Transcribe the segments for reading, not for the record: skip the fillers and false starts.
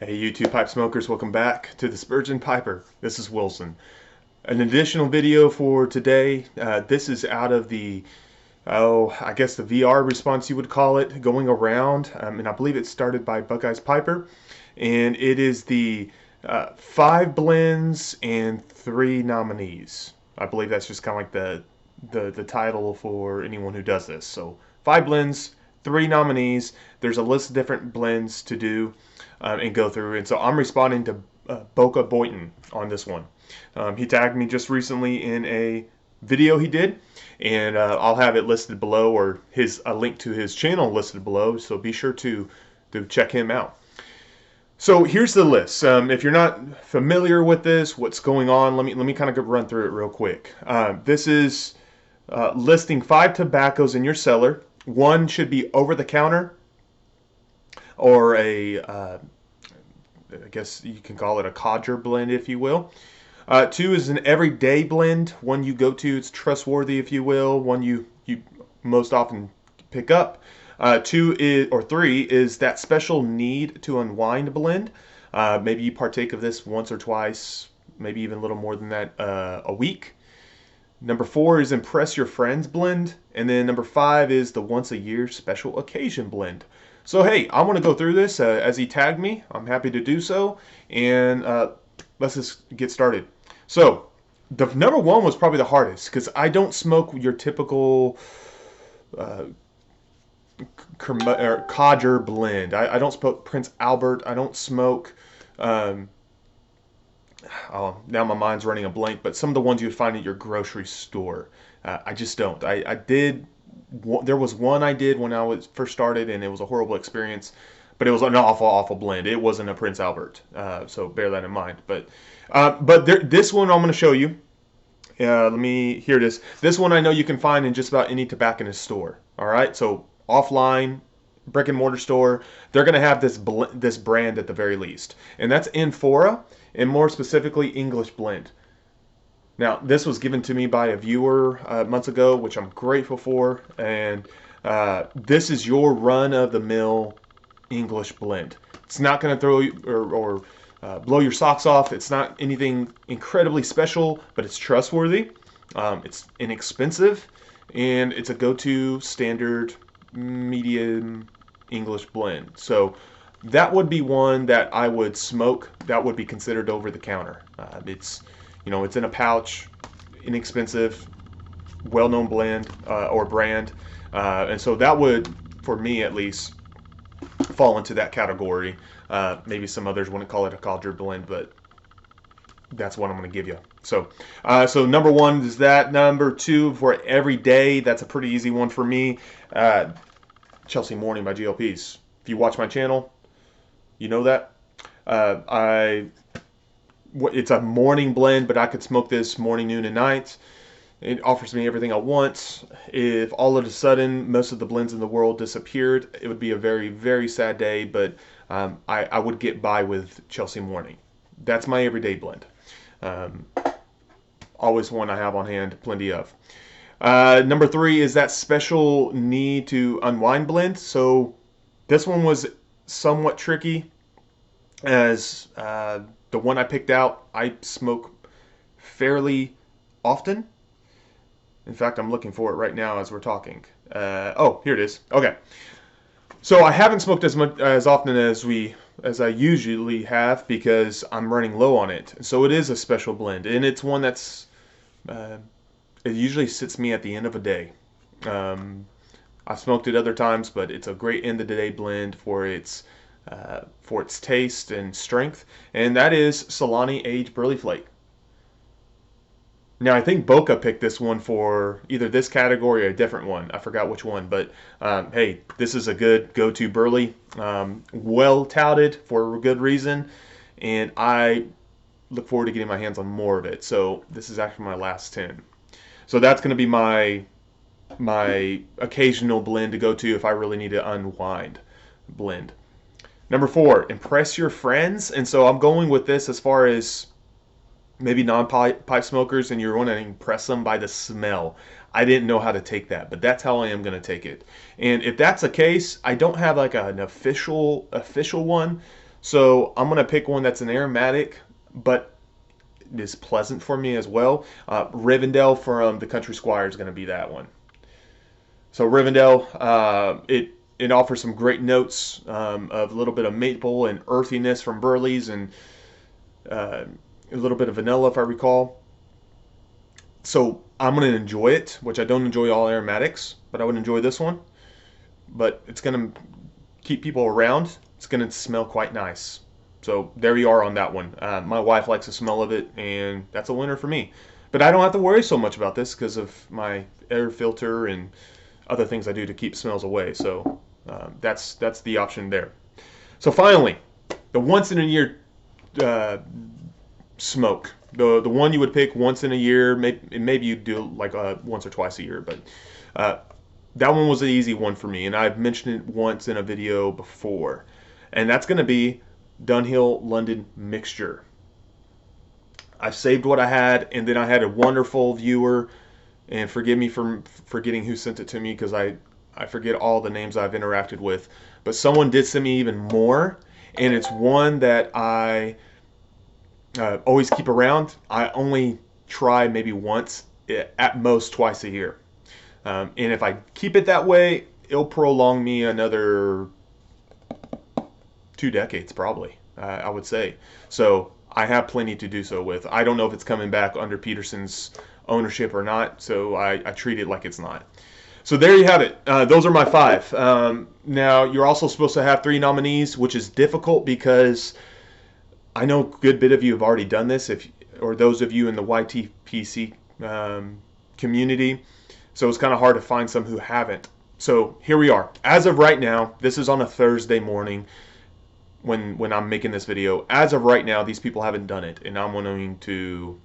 Hey YouTube pipe smokers, welcome back to the Spurgeon Piper. This is Wilson. An additional video for today. This is out of the, I guess the VR response you would call it, going around. And I believe it started by Buckeye's Piper. And it is the 5 blends and 3 nominees. I believe that's just kind of like the title for anyone who does this. So 5 blends, 3 nominees. There's a list of different blends to do and go through. And so I'm responding to Boca Boynton on this one. He tagged me just recently in a video he did, and I'll have it listed below, or a link to his channel listed below. So be sure to check him out. So here's the list. If you're not familiar with this, what's going on, let me kind of run through it real quick. This is listing 5 tobaccos in your cellar. 1 should be over the counter, or I guess you can call it a Codger blend, if you will. 2 is an everyday blend, one you go to, it's trustworthy, if you will, one you most often pick up. 3 is that special need to unwind blend. Maybe you partake of this once or twice, maybe even a little more than that a week. Number 4 is impress your friends blend, and then number 5 is the once a year special occasion blend. So hey, I want to go through this as he tagged me. I'm happy to do so, and let's just get started. So the number 1 was probably the hardest because I don't smoke your typical Codger blend. I don't smoke Prince Albert. I don't smoke. Oh, now my mind's running a blank. But some of the ones you would find at your grocery store, I just don't. I did. There was one I did when I was first started, and it was a horrible experience. But it was an awful blend. It wasn't a Prince Albert, so bear that in mind. But this one I'm going to show you. Let me hear this. This one I know you can find in just about any tobacconist store. All right, so offline, brick and mortar store, they're going to have this brand at the very least, and that's Infora, and more specifically English Blend. Now, this was given to me by a viewer months ago, which I'm grateful for, and this is your run-of-the-mill English blend. It's not going to throw you or blow your socks off. It's not anything incredibly special, but it's trustworthy. It's inexpensive, and it's a go-to standard medium English blend. So that would be one that I would smoke. That would be considered over the counter. It's in a pouch, inexpensive, well-known blend or brand, and so that would, for me at least, fall into that category. Maybe some others wouldn't call it a Codger blend, but that's what I'm going to give you. So, so number 1 is that. Number 2 for every day, that's a pretty easy one for me. Chelsea Morning by GLPs. If you watch my channel, you know that. It's a morning blend, but I could smoke this morning, noon, and night. It offers me everything I want. If all of a sudden most of the blends in the world disappeared, it would be a very, very sad day, but I would get by with Chelsea Morning. That's my everyday blend. Always one I have on hand, plenty of. Number 3 is that special need to unwind blend. So this one was somewhat tricky, as the one I picked out, I smoke fairly often. In fact, I'm looking for it right now as we're talking. Oh, here it is. Okay. So I haven't smoked as often as I usually have because I'm running low on it. So it is a special blend, and it's one that's it usually sits me at the end of a day. I've smoked it other times, but it's a great end of the day blend for its taste and strength, and that is Solani aged Burley Flake. Now I think Boca picked this one for either this category or a different one. I forgot which one, but hey, this is a good go-to Burley, well touted for a good reason, and I look forward to getting my hands on more of it. So this is actually my last 10. So that's going to be my occasional blend to go to if I really need to unwind blend. Number 4, impress your friends. And so I'm going with this as far as maybe non-pipe smokers, and you want to impress them by the smell. I didn't know how to take that, but that's how I am going to take it. And if that's the case, I don't have like an official one. So I'm gonna pick one that's an aromatic, but is pleasant for me as well. Rivendell from the Country Squire is gonna be that one. So Rivendell, it offers some great notes of a little bit of maple and earthiness from Burley's, and uh, a little bit of vanilla, if I recall. So I'm gonna enjoy it, which I don't enjoy all aromatics, but I would enjoy this one. But it's gonna keep people around. It's gonna smell quite nice. So there you are on that one. My wife likes the smell of it, and that's a winner for me. But I don't have to worry so much about this because of my air filter and other things I do to keep smells away. So that's the option there. So finally, the once in a year uh, smoke. The one you would pick once in a year. Maybe you do like once or twice a year, but uh, that one was an easy one for me, and I've mentioned it once in a video before, and that's going to be Dunhill London Mixture. I saved what I had, and then I had a wonderful viewer, and forgive me for forgetting who sent it to me because I forget all the names I've interacted with, but someone did send me even more, and it's one that I always keep around. I only try maybe once, at most twice a year. And if I keep it that way, it'll prolong me another 2 decades probably, I would say. So I have plenty to do so with. I don't know if it's coming back under Peterson's ownership or not, so I treat it like it's not. So there you have it. Those are my 5. Now, you're also supposed to have 3 nominees, which is difficult because I know a good bit of you have already done this, or those of you in the YTPC community. So it's kind of hard to find some who haven't. So here we are. As of right now, this is on a Thursday morning when I'm making this video. As of right now, these people haven't done it, and I'm going to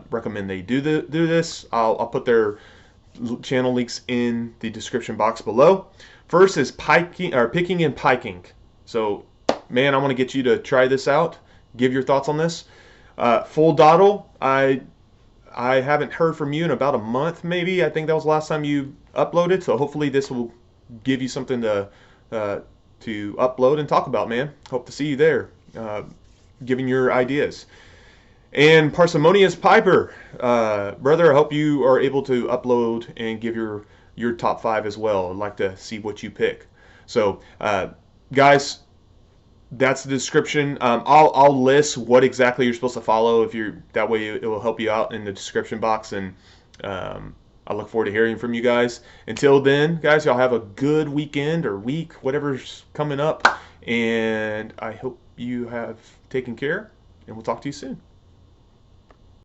recommend they do this. I'll put their channel links in the description box below. First is picking and piking. So, man, I want to get you to try this out. Give your thoughts on this. Full Dawdle, I haven't heard from you in about a month, maybe. I think that was the last time you uploaded. So hopefully this will give you something to upload and talk about, man. Hope to see you there, giving your ideas. And Parsimonious Piper, brother, I hope you are able to upload and give your top 5 as well. I'd like to see what you pick. So, guys, that's the description. I'll list what exactly you're supposed to follow that way it will help you out in the description box, and I look forward to hearing from you guys. Until then, guys, y'all have a good weekend or week, whatever's coming up, and I hope you have taken care, and we'll talk to you soon.